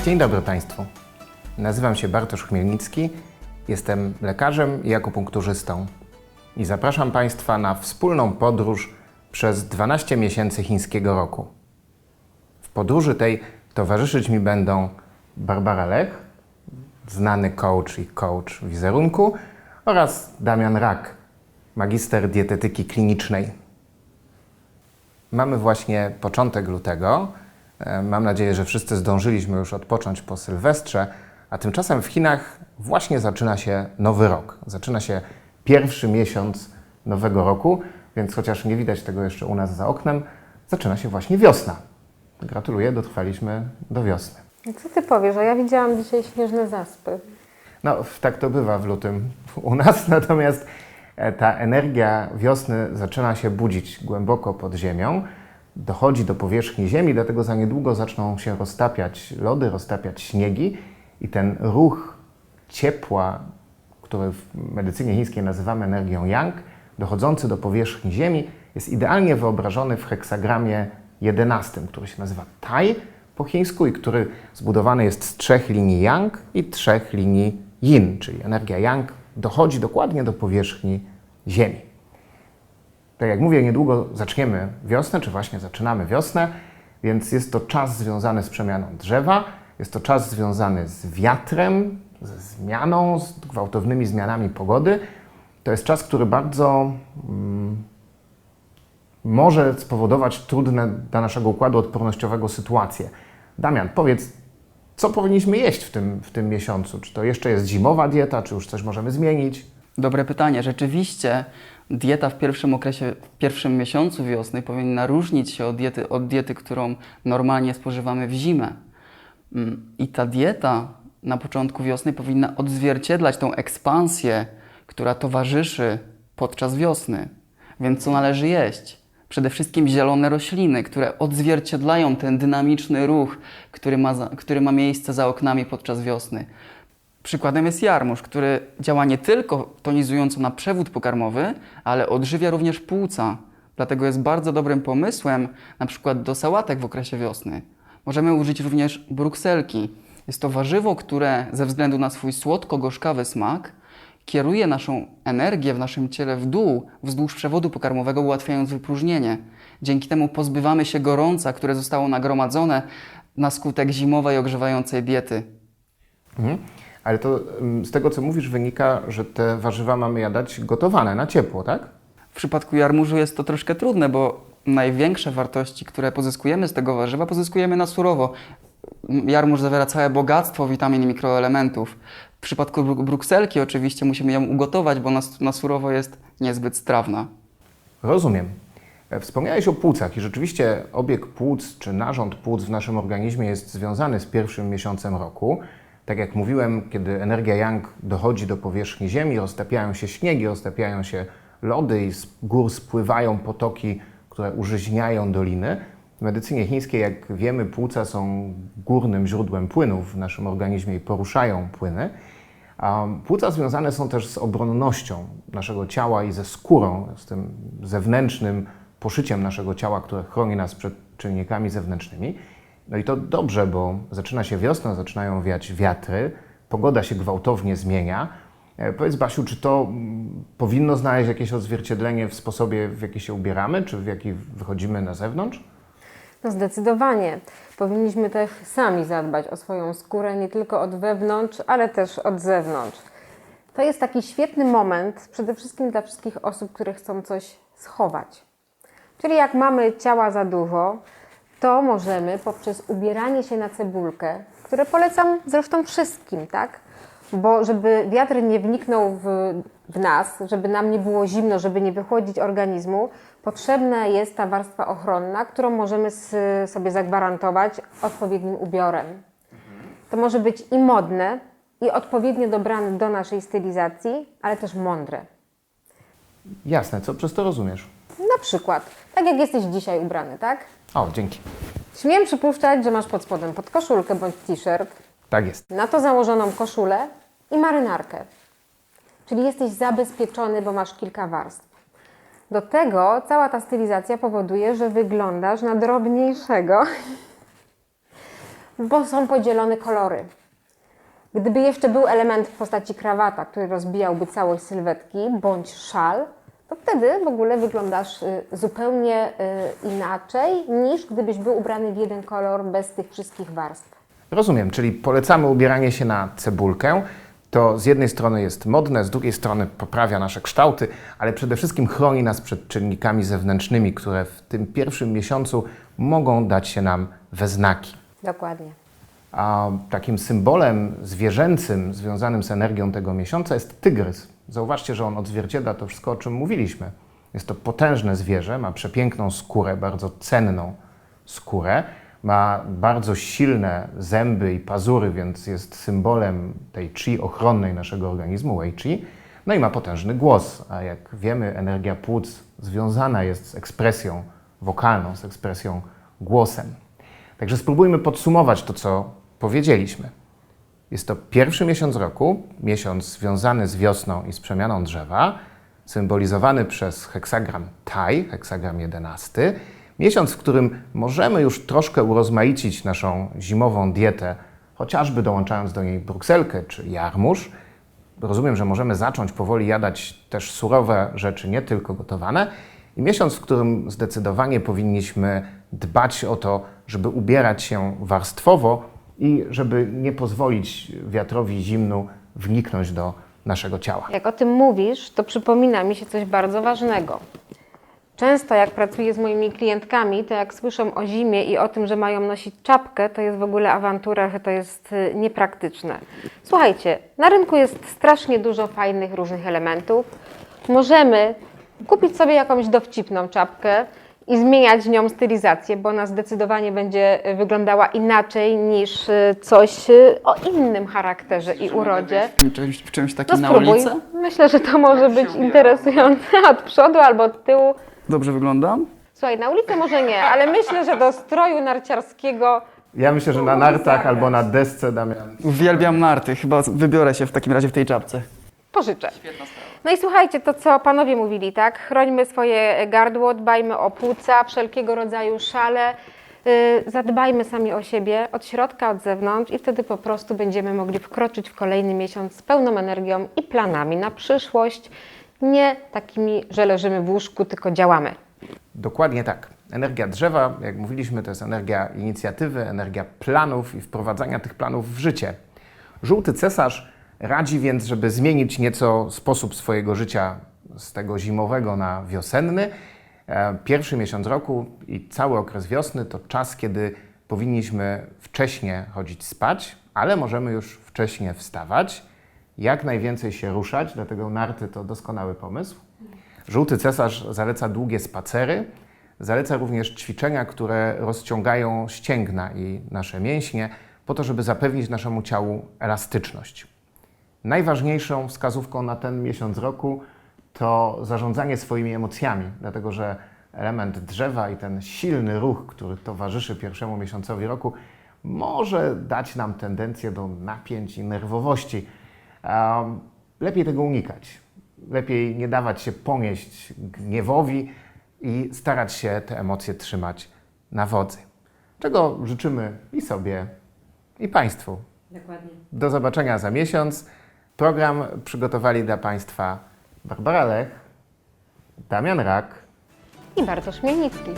Dzień dobry Państwu. Nazywam się Bartosz Chmielnicki, jestem lekarzem i akupunkturzystą i zapraszam Państwa na wspólną podróż przez 12 miesięcy chińskiego roku. W podróży tej towarzyszyć mi będą Barbara Lech, znany coach i coach wizerunku, oraz Damian Rak, magister dietetyki klinicznej. Mamy właśnie początek lutego. Mam nadzieję, że wszyscy zdążyliśmy już odpocząć po Sylwestrze, a tymczasem w Chinach właśnie zaczyna się nowy rok. Zaczyna się pierwszy miesiąc nowego roku, więc chociaż nie widać tego jeszcze u nas za oknem, zaczyna się właśnie wiosna. Gratuluję, dotrwaliśmy do wiosny. Co ty powiesz? A ja widziałam dzisiaj śnieżne zaspy. No, tak to bywa w lutym u nas, natomiast ta energia wiosny zaczyna się budzić głęboko pod ziemią, dochodzi do powierzchni ziemi, dlatego za niedługo zaczną się roztapiać lody, roztapiać śniegi i ten ruch ciepła, który w medycynie chińskiej nazywamy energią yang, dochodzący do powierzchni ziemi, jest idealnie wyobrażony w heksagramie 11, który się nazywa Tai po chińsku i który zbudowany jest z 3 linii yang i 3 linii yin, czyli energia yang dochodzi dokładnie do powierzchni ziemi. Tak jak mówię, niedługo zaczniemy wiosnę, czy właśnie zaczynamy wiosnę, więc jest to czas związany z przemianą drzewa, jest to czas związany z wiatrem, ze zmianą, z gwałtownymi zmianami pogody. To jest czas, który bardzo może spowodować trudne dla naszego układu odpornościowego sytuacje. Damian, powiedz, co powinniśmy jeść w tym miesiącu? Czy to jeszcze jest zimowa dieta, czy już coś możemy zmienić? Dobre pytanie. Rzeczywiście dieta w pierwszym okresie, w pierwszym miesiącu wiosny powinna różnić się od diety, którą normalnie spożywamy w zimę. I ta dieta na początku wiosny powinna odzwierciedlać tą ekspansję, która towarzyszy podczas wiosny. Więc co należy jeść? Przede wszystkim zielone rośliny, które odzwierciedlają ten dynamiczny ruch, który ma miejsce za oknami podczas wiosny. Przykładem jest jarmuż, który działa nie tylko tonizująco na przewód pokarmowy, ale odżywia również płuca. Dlatego jest bardzo dobrym pomysłem na przykład do sałatek w okresie wiosny. Możemy użyć również brukselki. Jest to warzywo, które ze względu na swój słodko-gorzkawy smak kieruje naszą energię w naszym ciele w dół, wzdłuż przewodu pokarmowego, ułatwiając wypróżnienie. Dzięki temu pozbywamy się gorąca, które zostało nagromadzone na skutek zimowej, ogrzewającej diety. Ale to z tego, co mówisz, wynika, że te warzywa mamy jadać gotowane na ciepło, tak? W przypadku jarmużu jest to troszkę trudne, bo największe wartości, które pozyskujemy z tego warzywa, pozyskujemy na surowo. Jarmuż zawiera całe bogactwo witamin i mikroelementów. W przypadku brukselki oczywiście musimy ją ugotować, bo na surowo jest niezbyt strawna. Rozumiem. Wspomniałeś o płucach i rzeczywiście obieg płuc czy narząd płuc w naszym organizmie jest związany z pierwszym miesiącem roku. Tak jak mówiłem, kiedy energia yang dochodzi do powierzchni ziemi, roztapiają się śniegi, roztapiają się lody i z gór spływają potoki, które użyźniają doliny. W medycynie chińskiej, jak wiemy, płuca są górnym źródłem płynów w naszym organizmie i poruszają płyny. A płuca związane są też z obronnością naszego ciała i ze skórą, z tym zewnętrznym poszyciem naszego ciała, które chroni nas przed czynnikami zewnętrznymi. No i to dobrze, bo zaczyna się wiosna, zaczynają wiać wiatry, pogoda się gwałtownie zmienia. Powiedz, Basiu, czy to powinno znaleźć jakieś odzwierciedlenie w sposobie, w jaki się ubieramy, czy w jaki wychodzimy na zewnątrz? No zdecydowanie. Powinniśmy też sami zadbać o swoją skórę, nie tylko od wewnątrz, ale też od zewnątrz. To jest taki świetny moment, przede wszystkim dla wszystkich osób, które chcą coś schować. Czyli jak mamy ciała za dużo, to możemy poprzez ubieranie się na cebulkę, które polecam zresztą wszystkim, tak? Bo żeby wiatr nie wniknął w nas, żeby nam nie było zimno, żeby nie wychłodzić organizmu, potrzebna jest ta warstwa ochronna, którą możemy sobie zagwarantować odpowiednim ubiorem. To może być i modne, i odpowiednio dobrane do naszej stylizacji, ale też mądre. Jasne, co przez to rozumiesz? Na przykład, tak jak jesteś dzisiaj ubrany, tak? O, dzięki. Śmiem przypuszczać, że masz pod spodem podkoszulkę bądź t-shirt, Tak jest. na to założoną koszulę i marynarkę. Czyli jesteś zabezpieczony, bo masz kilka warstw. Do tego cała ta stylizacja powoduje, że wyglądasz na drobniejszego, bo są podzielone kolory. Gdyby jeszcze był element w postaci krawata, który rozbijałby całość sylwetki, bądź szal, to wtedy w ogóle wyglądasz zupełnie inaczej, niż gdybyś był ubrany w jeden kolor bez tych wszystkich warstw. Rozumiem, czyli polecamy ubieranie się na cebulkę. To z jednej strony jest modne, z drugiej strony poprawia nasze kształty, ale przede wszystkim chroni nas przed czynnikami zewnętrznymi, które w tym pierwszym miesiącu mogą dać się nam we znaki. Dokładnie. A takim symbolem zwierzęcym związanym z energią tego miesiąca jest tygrys. Zauważcie, że on odzwierciedla to wszystko, o czym mówiliśmy. Jest to potężne zwierzę, ma przepiękną skórę, bardzo cenną skórę. Ma bardzo silne zęby i pazury, więc jest symbolem tej chi ochronnej naszego organizmu, wei chi. No i ma potężny głos, a jak wiemy, energia płuc związana jest z ekspresją wokalną, z ekspresją głosem. Także spróbujmy podsumować to, co powiedzieliśmy. Jest to pierwszy miesiąc roku, miesiąc związany z wiosną i z przemianą drzewa, symbolizowany przez heksagram Tai, heksagram 11. Miesiąc, w którym możemy już troszkę urozmaicić naszą zimową dietę, chociażby dołączając do niej brukselkę czy jarmuż. Rozumiem, że możemy zacząć powoli jadać też surowe rzeczy, nie tylko gotowane. I miesiąc, w którym zdecydowanie powinniśmy dbać o to, żeby ubierać się warstwowo i żeby nie pozwolić wiatrowi zimnu wniknąć do naszego ciała. Jak o tym mówisz, to przypomina mi się coś bardzo ważnego. Często jak pracuję z moimi klientkami, to jak słyszą o zimie i o tym, że mają nosić czapkę, to jest w ogóle awantura, że to jest niepraktyczne. Słuchajcie, na rynku jest strasznie dużo fajnych, różnych elementów. Możemy kupić sobie jakąś dowcipną czapkę i zmieniać nią stylizację, bo ona zdecydowanie będzie wyglądała inaczej niż coś o innym charakterze i urodzie. W czymś takim na Spróbuj. ulicę? Myślę, że to może być interesujące od przodu albo od tyłu. Dobrze wyglądam? Słuchaj, na ulicę może nie, ale myślę, że do stroju narciarskiego Ja myślę, że na nartach albo na desce, Damian. Uwielbiam narty, chyba wybiorę się w takim razie w tej czapce. pożyczę. No i słuchajcie, to co panowie mówili, tak? Chrońmy swoje gardło, dbajmy o płuca, wszelkiego rodzaju szale, zadbajmy sami o siebie, od środka, od zewnątrz i wtedy po prostu będziemy mogli wkroczyć w kolejny miesiąc z pełną energią i planami na przyszłość. Nie takimi, że leżymy w łóżku, tylko działamy. Dokładnie tak. Energia drzewa, jak mówiliśmy, to jest energia inicjatywy, energia planów i wprowadzania tych planów w życie. Żółty cesarz radzi więc, żeby zmienić nieco sposób swojego życia z tego zimowego na wiosenny. Pierwszy miesiąc roku i cały okres wiosny to czas, kiedy powinniśmy wcześnie chodzić spać, ale możemy już wcześnie wstawać, jak najwięcej się ruszać, dlatego narty to doskonały pomysł. Żółty cesarz zaleca długie spacery, zaleca również ćwiczenia, które rozciągają ścięgna i nasze mięśnie, po to, żeby zapewnić naszemu ciału elastyczność. Najważniejszą wskazówką na ten miesiąc roku to zarządzanie swoimi emocjami, dlatego że element drzewa i ten silny ruch, który towarzyszy pierwszemu miesiącowi roku, może dać nam tendencję do napięć i nerwowości. Lepiej tego unikać. Lepiej nie dawać się ponieść gniewowi i starać się te emocje trzymać na wodzy. Czego życzymy i sobie, i Państwu. Dokładnie. Do zobaczenia za miesiąc. Program przygotowali dla Państwa Barbara Lech, Damian Rak I Bartosz Chmielnicki.